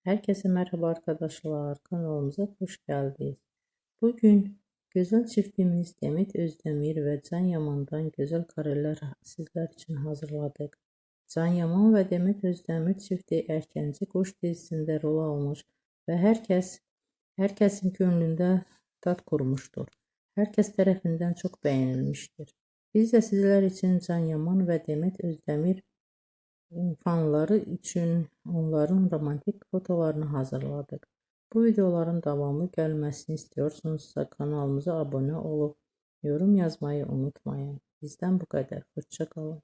Herkese merhaba arkadaşlar. Kanalımıza hoş geldiniz. Bugün güzel çiftimiz Demet Özdemir ve Can Yaman'dan güzel kareler sizler için hazırladık. Can Yaman ve Demet Özdemir çifti Erkenci Kuş dizisinde rol almış ve herkesin gönlünde tat kurmuştur. Herkes tarafından çok beğenilmiştir. Biz de sizler için Can Yaman ve Demet Özdemir fanları için onların romantik fotolarını hazırladık. Bu videoların devamı gelmesini istiyorsanızsa kanalımıza abone olup yorum yazmayı unutmayın. Bizden bu kadar. Hoşça kalın.